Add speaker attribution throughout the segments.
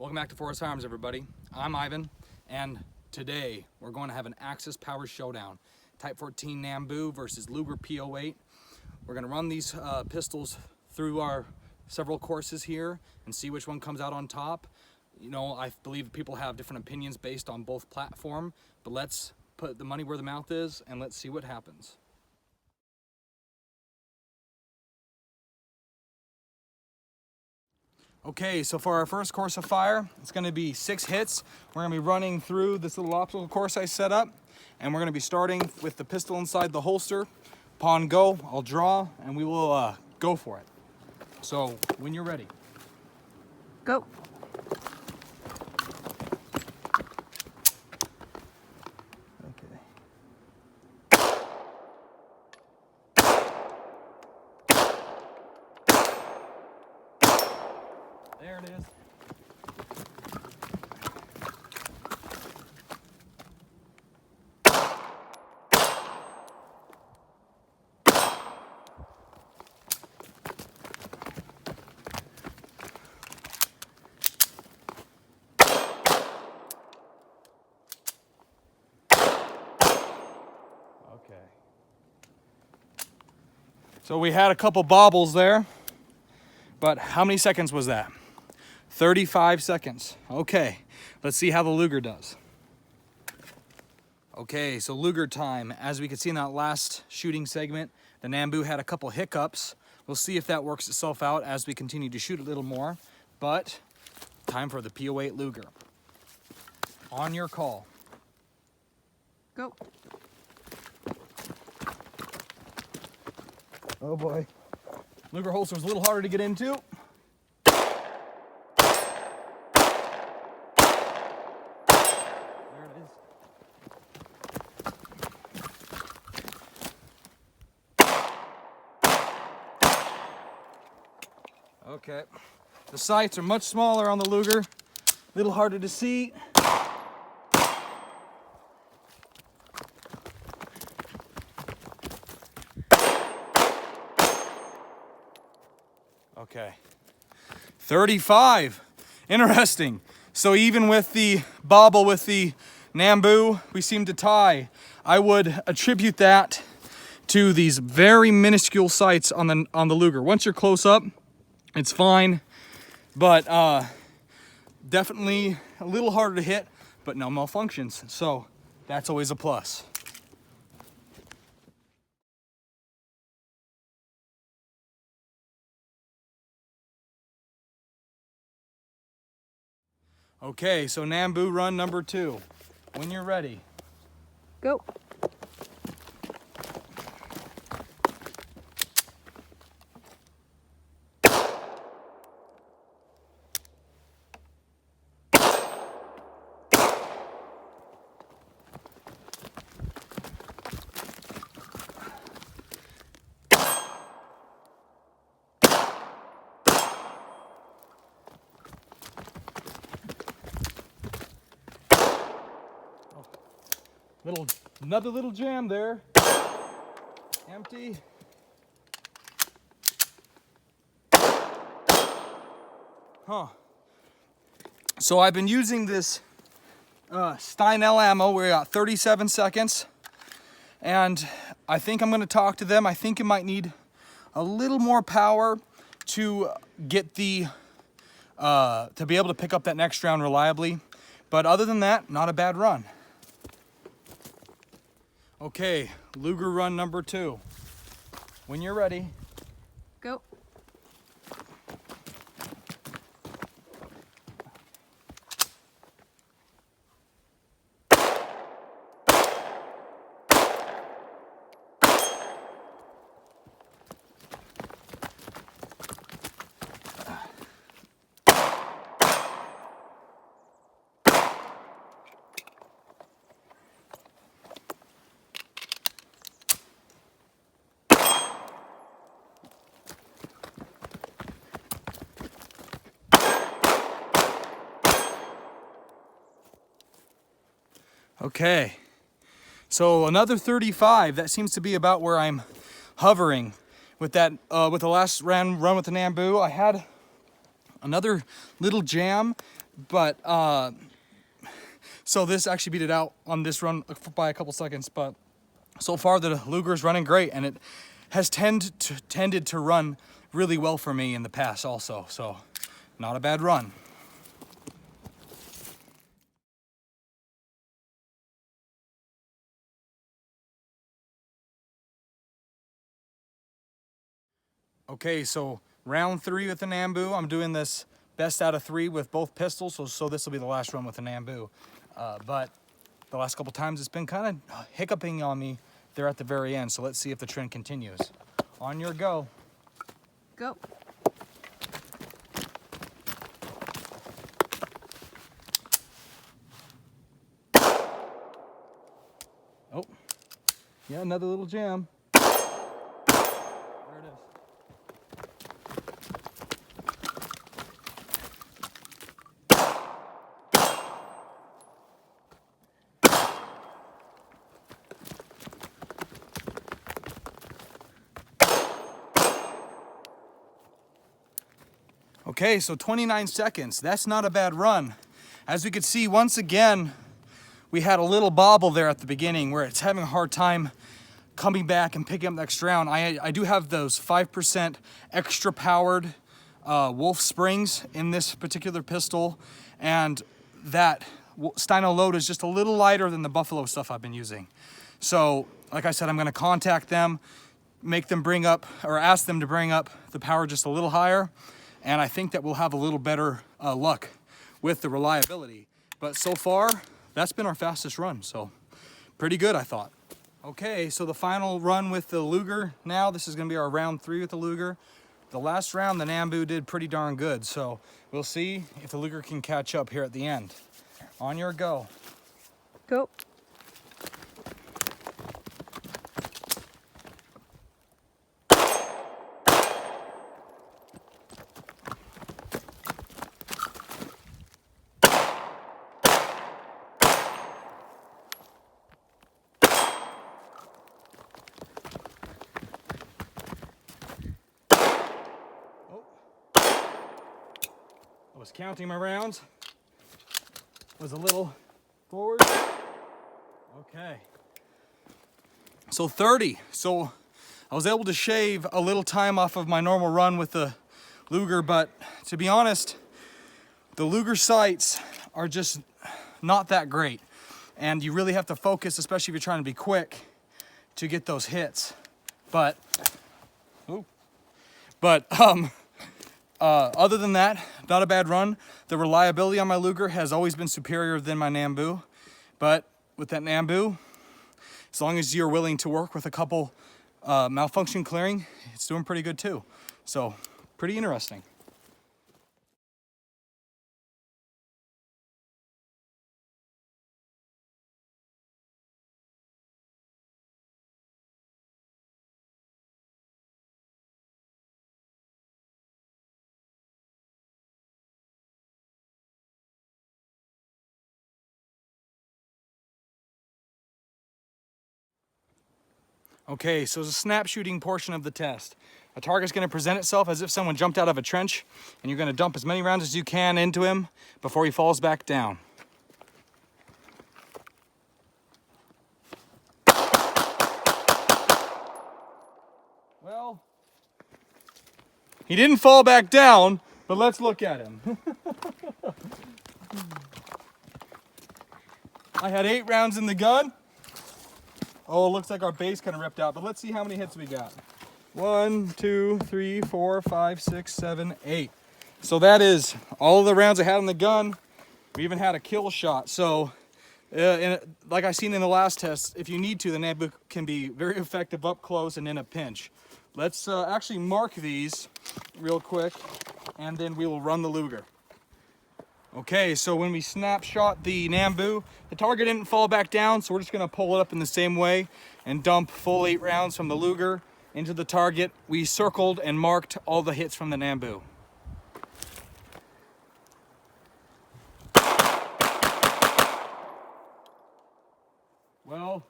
Speaker 1: Welcome back to Forest Farms, everybody. I'm Ivan, and today we're going to have an Axis Power Showdown. Type 14 Nambu versus Luger P08. We're going to run these pistols through our several courses here and see which one comes out on top. You know, I believe people have different opinions based on both platform, but let's put the money where the mouth is and let's see what happens. Okay, so for our first course of fire, it's going to be 6 hits. We're going to be running through this little obstacle course I set up, and we're going to be starting with the pistol inside the holster. Upon go, I'll draw, and we will go for it. So, when you're ready.
Speaker 2: Go.
Speaker 1: There it is. Okay. So we had a couple bobbles there, but how many seconds was that? 35 seconds. Okay, let's see how the Luger does. Okay, so Luger time. As we could see in that last shooting segment, the Nambu had a couple hiccups. We'll see if that works itself out as we continue to shoot a little more. But time for the P08 Luger. On your call.
Speaker 2: Go.
Speaker 1: Oh boy. Luger holster was a little harder to get into. Okay, the sights are much smaller on the Luger, a little harder to see. Okay, 35, interesting. So even with the bobble with the Nambu, we seem to tie. I would attribute that to these very minuscule sights on the Luger. Once you're close up, it's fine, but definitely a little harder to hit, but no malfunctions. So that's always a plus. Okay, so Nambu run number 2. When you're ready.
Speaker 2: Go.
Speaker 1: Another little jam there. Empty. Huh. So I've been using this Steinel ammo. We're at 37 seconds. And I think I'm going to talk to them. I think it might need a little more power to get the, to be able to pick up that next round reliably. But other than that, not a bad run. Okay, Luger run number 2. When you're ready.
Speaker 2: Go.
Speaker 1: Okay, so another 35. That seems to be about where I'm hovering with that. With the last run with the Nambu, I had another little jam But so this actually beat it out on this run by a couple seconds. But so far the Luger is running great, and it has tended to run really well for me in the past also. So not a bad run. Okay, so round 3 with the Nambu. I'm doing this best out of 3 with both pistols, so this will be the last run with the Nambu. But the last couple times it's been kind of hiccuping on me there at the very end, so let's see if the trend continues. On your go.
Speaker 2: Go.
Speaker 1: Oh, yeah, another little jam. There it is. Okay, so 29 seconds. That's not a bad run. As we could see, once again, we had a little bobble there at the beginning where it's having a hard time coming back and picking up the next round. I do have those 5% extra powered Wolf springs in this particular pistol, and that Steino load is just a little lighter than the Buffalo stuff I've been using. So, like I said, I'm gonna contact them, make them bring up, or ask them to bring up the power just a little higher, and I think that we'll have a little better luck with the reliability. But so far, that's been our fastest run, so pretty good, I thought. Okay, so the final run with the Luger now. This is gonna be our round 3 with the Luger. The last round, the Nambu did pretty darn good, so we'll see if the Luger can catch up here at the end. On your go.
Speaker 2: Go.
Speaker 1: I was counting my rounds. Was a little forward. Okay. So 30. So I was able to shave a little time off of my normal run with the Luger, but to be honest, the Luger sights are just not that great. And you really have to focus, especially if you're trying to be quick, to get those hits. But other than that, not a bad run. The reliability on my Luger has always been superior than my Nambu. But with that Nambu, as long as you're willing to work with a couple malfunction clearing, it's doing pretty good too. So, pretty interesting. Okay, so it's a snap shooting portion of the test. A target's gonna present itself as if someone jumped out of a trench, and you're gonna dump as many rounds as you can into him before he falls back down. Well, he didn't fall back down, but let's look at him. I had 8 rounds in the gun. Oh, it looks like our base kind of ripped out, but let's see how many hits we got. 1, 2, 3, 4, 5, 6, 7, 8. So that is all of the rounds I had in the gun. We even had a kill shot. So, like I seen in the last test, if you need to, the Nambu can be very effective up close and in a pinch. Let's actually mark these real quick, and then we will run the Luger. Okay, so when we snapshot the Nambu, the target didn't fall back down, so we're just gonna pull it up in the same way and dump full 8 rounds from the Luger into the target. We circled and marked all the hits from the Nambu. Well,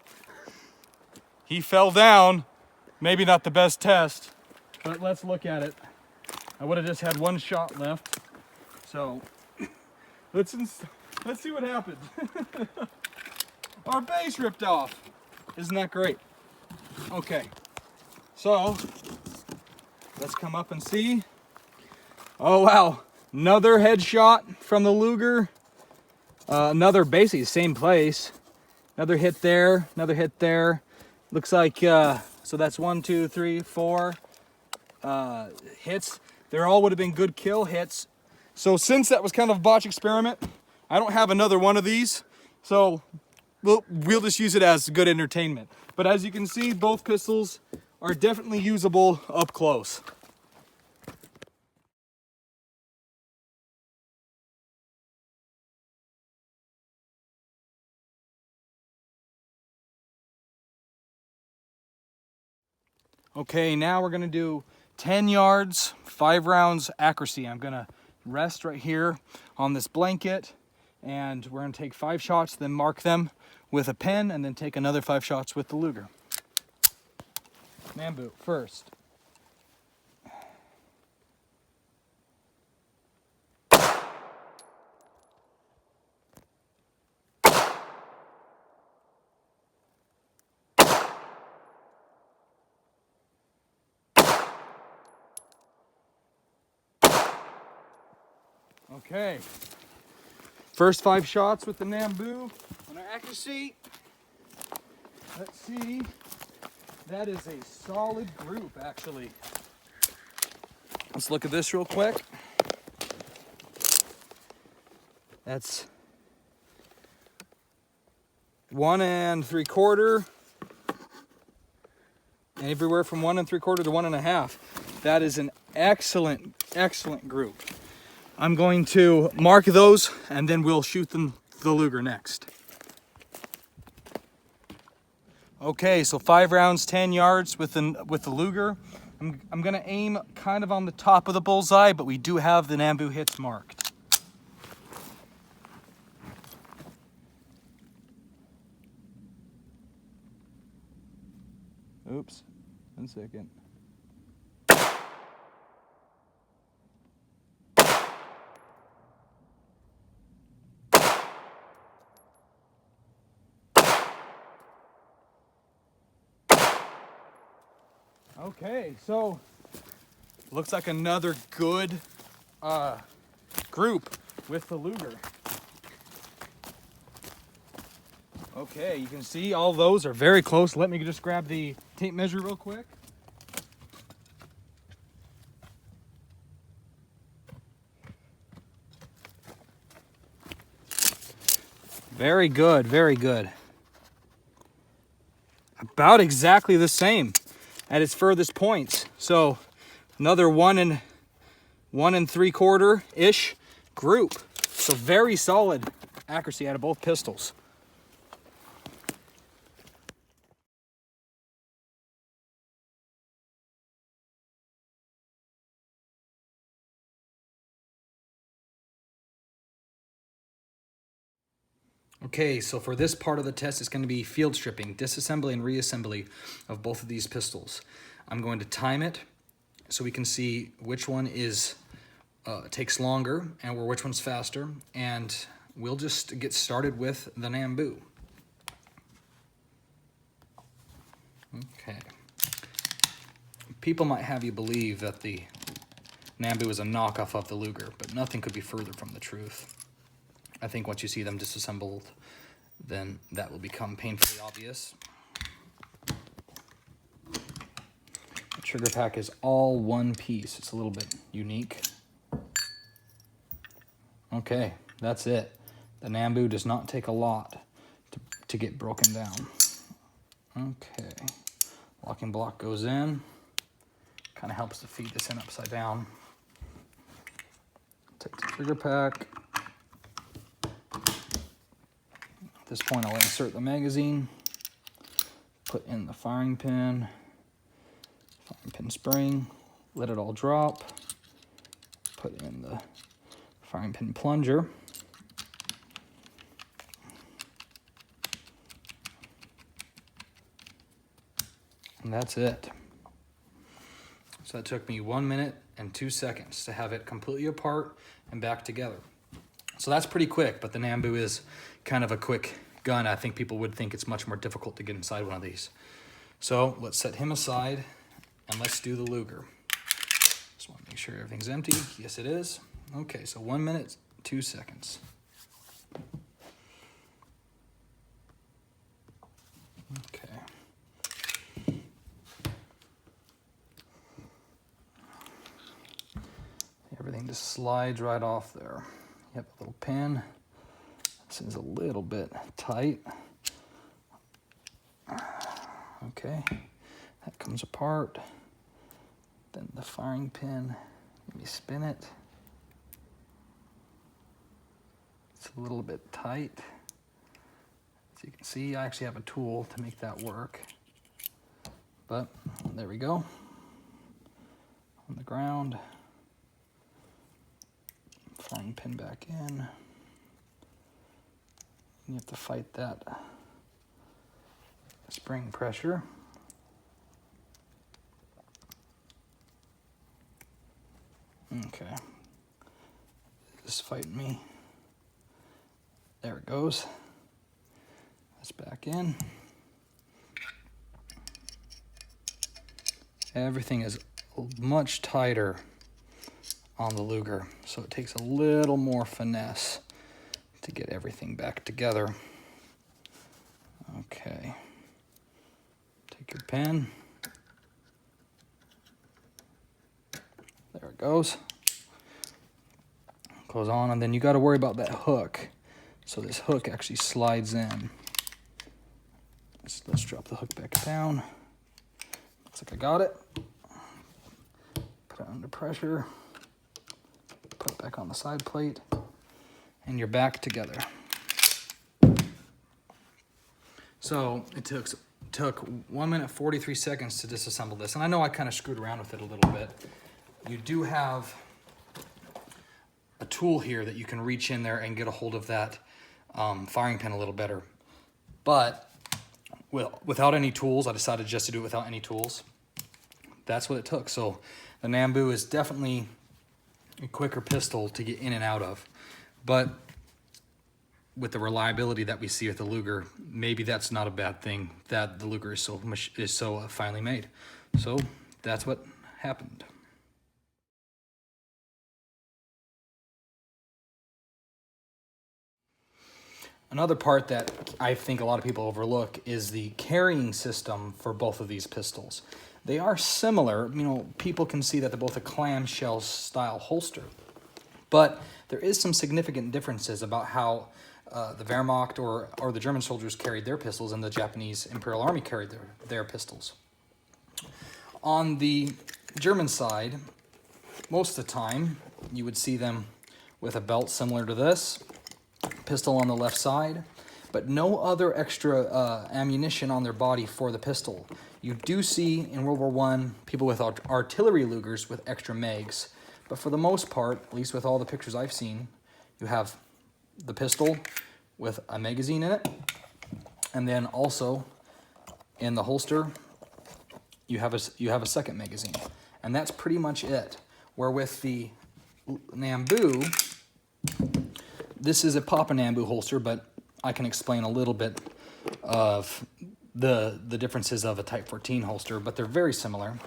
Speaker 1: he fell down. Maybe not the best test, but let's look at it. I would have just had 1 shot left, so Let's see what happens. Our base ripped off. Isn't that great? Okay, so let's come up and see. Oh wow, another headshot from the Luger. Another basically same place. Another hit there, another hit there. Looks like, so that's 1, 2, 3, 4 hits. They all would have been good kill hits. So since that was kind of a botch experiment, I don't have another one of these. So we'll just use it as good entertainment. But as you can see, both pistols are definitely usable up close. Okay, now we're gonna do 10 yards, 5 rounds accuracy. I'm gonna rest right here on this blanket, and we're gonna take 5 shots, then mark them with a pen, and then take another 5 shots with the Luger. Nambu first. Okay, first 5 shots with the Nambu on our accuracy. Let's see, that is a solid group actually. Let's look at this real quick. That's 1 3/4, everywhere from 1 3/4 to 1 1/2. That is an excellent, excellent group. I'm going to mark those and then we'll shoot them the Luger next. Okay, so 5 rounds, 10 yards with the Luger. I'm gonna aim kind of on the top of the bullseye, but we do have the Nambu hits marked. Oops, 1 second. Okay, so looks like another good group with the Luger. Okay, you can see all those are very close. Let me just grab the tape measure real quick. Very good, very good. About exactly the same at its furthest points. So another 1 3/4-ish group. So very solid accuracy out of both pistols. Okay, so for this part of the test, it's going to be field stripping, disassembly and reassembly of both of these pistols. I'm going to time it so we can see which one takes longer and which one's faster, and we'll just get started with the Nambu. Okay. People might have you believe that the Nambu is a knockoff of the Luger, but nothing could be further from the truth. I think once you see them disassembled, then that will become painfully obvious. The trigger pack is all one piece. It's a little bit unique. Okay, that's it. The Nambu does not take a lot to get broken down. Okay, locking block goes in. Kind of helps to feed this in upside down. Take the trigger pack. At this point, I'll insert the magazine, put in the firing pin spring, let it all drop, put in the firing pin plunger, and that's it. So that took me 1 minute and 2 seconds to have it completely apart and back together. So that's pretty quick, but the Nambu is kind of a quick gun. I think people would think it's much more difficult to get inside one of these. So let's set him aside and let's do the Luger. Just want to make sure everything's empty. Yes, it is. Okay, so 1 minute, 2 seconds. Okay. Everything just slides right off there. You have a little pin. This is a little bit tight. Okay, that comes apart. Then the firing pin, let me spin it. It's a little bit tight. As you can see, I actually have a tool to make that work. But there we go. On the ground. Firing pin back in. You have to fight that spring pressure. Okay. It's fighting me. There it goes. That's back in. Everything is much tighter on the Luger, so it takes a little more finesse to get everything back together. Okay. Take your pen. There it goes. Goes on, and then you got to worry about that hook. So this hook actually slides in. Let's drop the hook back down. Looks like I got it. Put it under pressure. Put it back on the side plate. And you're back together. So it took 1 minute 43 seconds to disassemble this. And I know I kind of screwed around with it a little bit. You do have a tool here that you can reach in there and get a hold of that firing pin a little better. But without any tools, I decided just to do it without any tools. That's what it took. So the Nambu is definitely a quicker pistol to get in and out of. But with the reliability that we see with the Luger, maybe that's not a bad thing that the Luger is so finely made. So that's what happened. Another part that I think a lot of people overlook is the carrying system for both of these pistols. They are similar. You know, people can see that they're both a clamshell style holster, but there is some significant differences about how the Wehrmacht or the German soldiers carried their pistols and the Japanese Imperial Army carried their pistols. On the German side, most of the time, you would see them with a belt similar to this, pistol on the left side, but no other extra ammunition on their body for the pistol. You do see in World War I people with artillery Lugers with extra mags, but for the most part, at least with all the pictures I've seen, you have the pistol with a magazine in it, and then also in the holster you have a second magazine, and that's pretty much it. Where with the Nambu, this is a Papa Nambu holster, but I can explain a little bit of the differences of a Type 14 holster, but they're very similar.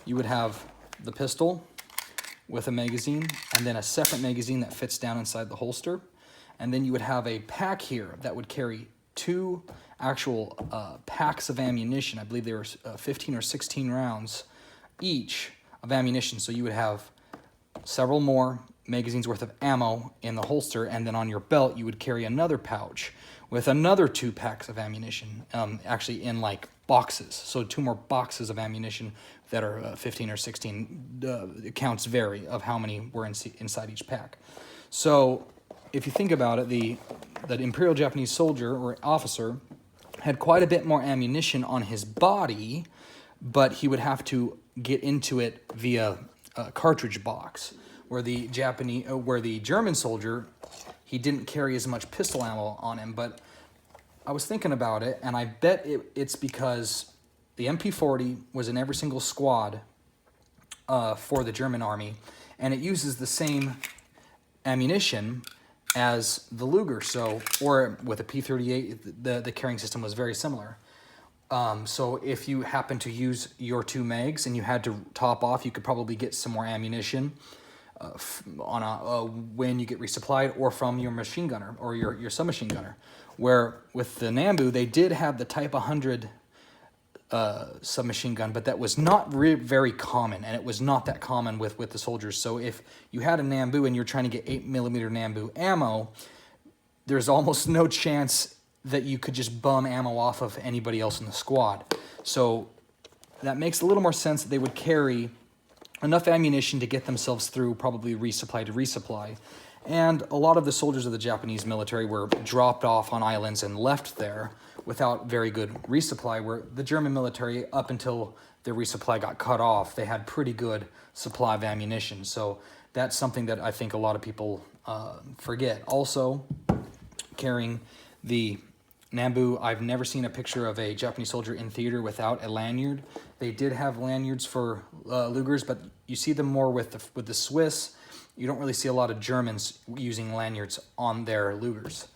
Speaker 1: You would have the pistol with a magazine, and then a separate magazine that fits down inside the holster. And then you would have a pack here that would carry two actual packs of ammunition. I believe there were 15 or 16 rounds each of ammunition. So you would have several more magazines worth of ammo in the holster, and then on your belt you would carry another pouch with another 2 packs of ammunition, actually in like boxes. So 2 more boxes of ammunition that are 15 or 16. The counts vary of how many were inside each pack. So if you think about it, that Imperial Japanese soldier or officer had quite a bit more ammunition on his body, but he would have to get into it via a cartridge box. Where the German soldier, he didn't carry as much pistol ammo on him. But I was thinking about it, and I bet it's because the MP40 was in every single squad for the German army, and it uses the same ammunition as the Luger. So, or with a P08, the carrying system was very similar. So if you happen to use your 2 mags and you had to top off, you could probably get some more ammunition when you get resupplied, or from your machine gunner or your submachine gunner. Where with the Nambu, they did have the Type 100 submachine gun, but that was not very common, and it was not that common with the soldiers. So if you had a Nambu and you're trying to get 8mm Nambu ammo, there's almost no chance that you could just bum ammo off of anybody else in the squad. So that makes a little more sense that they would carry enough ammunition to get themselves through probably resupply to resupply. And a lot of the soldiers of the Japanese military were dropped off on islands and left there without very good resupply, where the German military, up until their resupply got cut off, they had pretty good supply of ammunition. So that's something that I think a lot of people forget. Also, carrying the Nambu, I've never seen a picture of a Japanese soldier in theater without a lanyard. They did have lanyards for Lugers, but you see them more with the Swiss. You don't really see a lot of Germans using lanyards on their Lugers.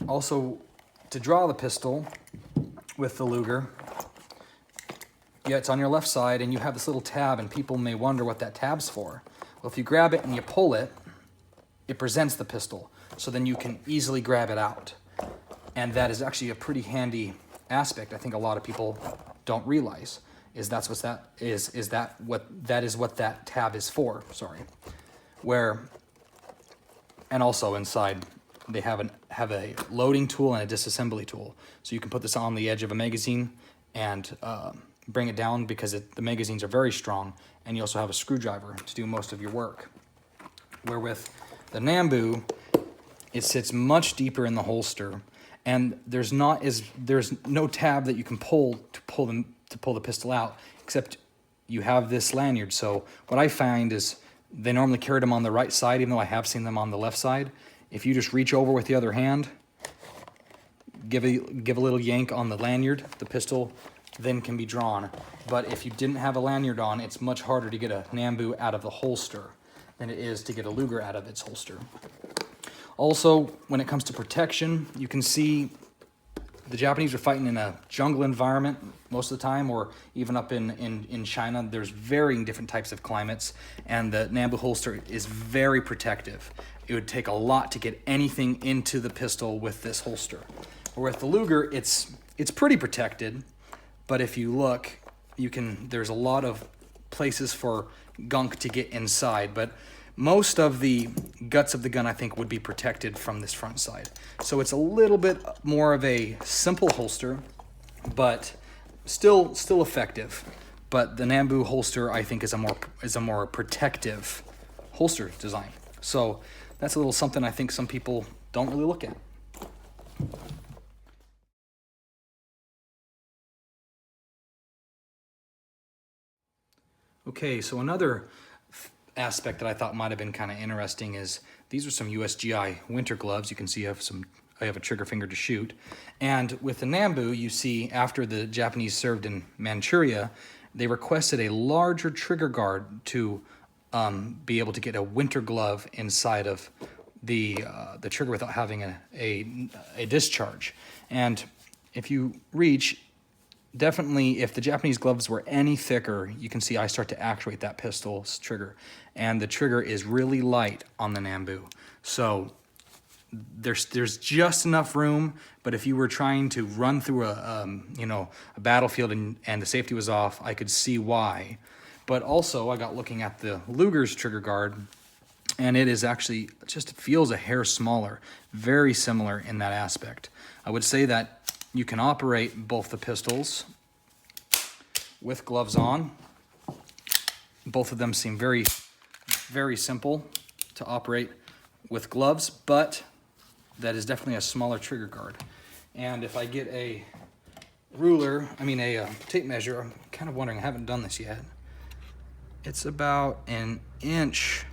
Speaker 1: Also, to draw the pistol with the Luger, yeah, it's on your left side, and you have this little tab, and people may wonder what that tab's for. Well, if you grab it and you pull it, it presents the pistol, so then you can easily grab it out. And that is actually a pretty handy aspect. I think a lot of people don't realize is that's what that is what that tab is for. Sorry, and also inside they have a loading tool and a disassembly tool, so you can put this on the edge of a magazine and bring it down, because the magazines are very strong, and you also have a screwdriver to do most of your work. Where with the Nambu, it sits much deeper in the holster, and there's no tab that you can pull to pull the pistol out, except you have this lanyard. So what I find is they normally carry them on the right side, even though I have seen them on the left side. If you just reach over with the other hand, give a little yank on the lanyard, the pistol then can be drawn. But if you didn't have a lanyard on, it's much harder to get a Nambu out of the holster than it is to get a Luger out of its holster. Also, when it comes to protection, you can see the Japanese are fighting in a jungle environment most of the time, or even up in China. There's varying different types of climates, and the Nambu holster is very protective. It would take a lot to get anything into the pistol with this holster. Or with the Luger, it's pretty protected, but if you look, there's a lot of places for gunk to get inside, but most of the guts of the gun, I think, would be protected from this front side. So it's a little bit more of a simple holster, but still effective. But the Nambu holster, I think, is a more protective holster design. So that's a little something I think some people don't really look at. Okay, so another aspect that I thought might have been kind of interesting is these are some USGI winter gloves. You can see I have a trigger finger to shoot. And with the Nambu, you see after the Japanese served in Manchuria, they requested a larger trigger guard to be able to get a winter glove inside of the trigger without having a discharge. And if you reach, definitely, if the Japanese gloves were any thicker, you can see I start to actuate that pistol's trigger. And the trigger is really light on the Nambu. So there's just enough room, but if you were trying to run through a battlefield and the safety was off, I could see why. But also, I got looking at the Luger's trigger guard, and it is actually just feels a hair smaller, very similar in that aspect. I would say that you can operate both the pistols with gloves on. Both of them seem very, very simple to operate with gloves, but that is definitely a smaller trigger guard. And if I get a tape measure, I'm kind of wondering, I haven't done this yet. It's about an inch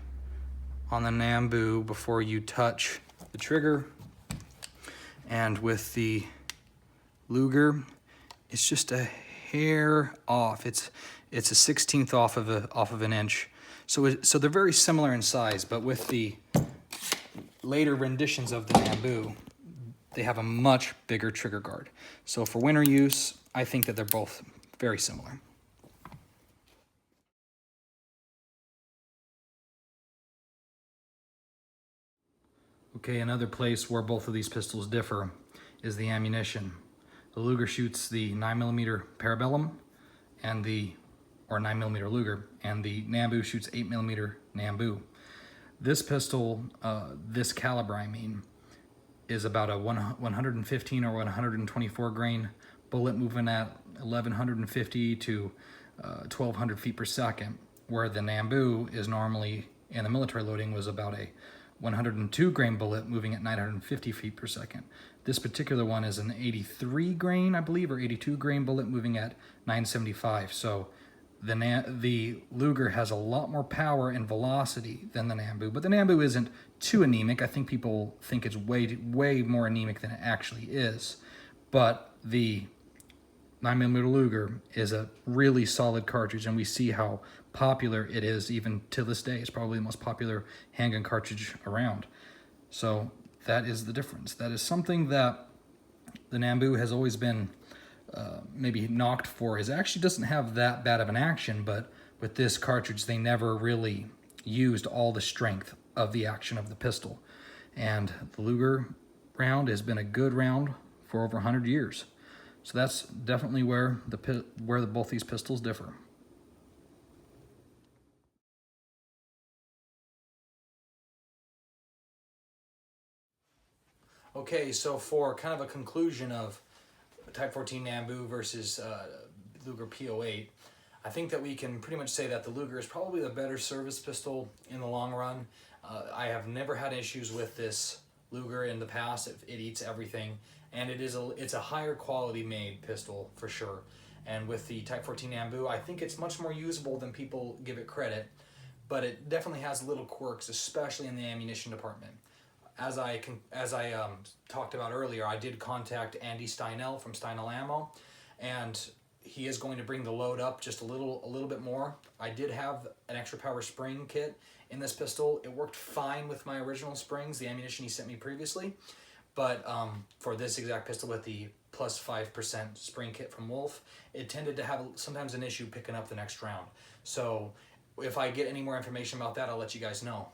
Speaker 1: on the Nambu before you touch the trigger. And with the Luger, it's just a hair off. It's a 1/16 off of an inch. So they're very similar in size, but with the later renditions of the Nambu, they have a much bigger trigger guard. So for winter use, I think that they're both very similar. Okay, another place where both of these pistols differ is the ammunition. The Luger shoots the 9mm Parabellum and or 9mm Luger, and the Nambu shoots 8mm Nambu. This pistol, this caliber I mean, is about a 115 or 124 grain bullet moving at 1150 to 1200 feet per second, where the Nambu is normally, in the military loading, was about a 102 grain bullet moving at 950 feet per second. This particular one is an 83 grain, I believe, or 82 grain bullet moving at 975. So the Luger has a lot more power and velocity than the Nambu, but the Nambu isn't too anemic. I think people think it's way more anemic than it actually is. But the 9mm Luger is a really solid cartridge, and we see how popular it is even to this day. It's probably the most popular handgun cartridge around. So that is the difference. That is something that the Nambu has always been maybe knocked for, is actually doesn't have that bad of an action, but with this cartridge they never really used all the strength of the action of the pistol. And the Luger round has been a good round for over 100 years. So that's definitely where both these pistols differ. Okay, so for kind of a conclusion of Type 14 Nambu versus Luger P08, I think that we can pretty much say that the Luger is probably the better service pistol in the long run. I have never had issues with this Luger in the past. It eats everything, and it's a higher quality made pistol for sure. And with the Type 14 Nambu, I think it's much more usable than people give it credit, but it definitely has little quirks, especially in the ammunition department. As I talked about earlier, I did contact Andy Steinell from Steinell Ammo, and he is going to bring the load up just a little bit more. I did have an extra power spring kit in this pistol. It worked fine with my original springs, the ammunition he sent me previously, but for this exact pistol with the plus 5% spring kit from Wolf, it tended to have sometimes an issue picking up the next round. So if I get any more information about that, I'll let you guys know.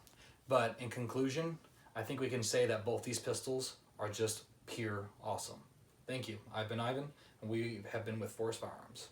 Speaker 1: But in conclusion, I think we can say that both these pistols are just pure awesome. Thank you. I've been Ivan, and we have been with Forest Firearms.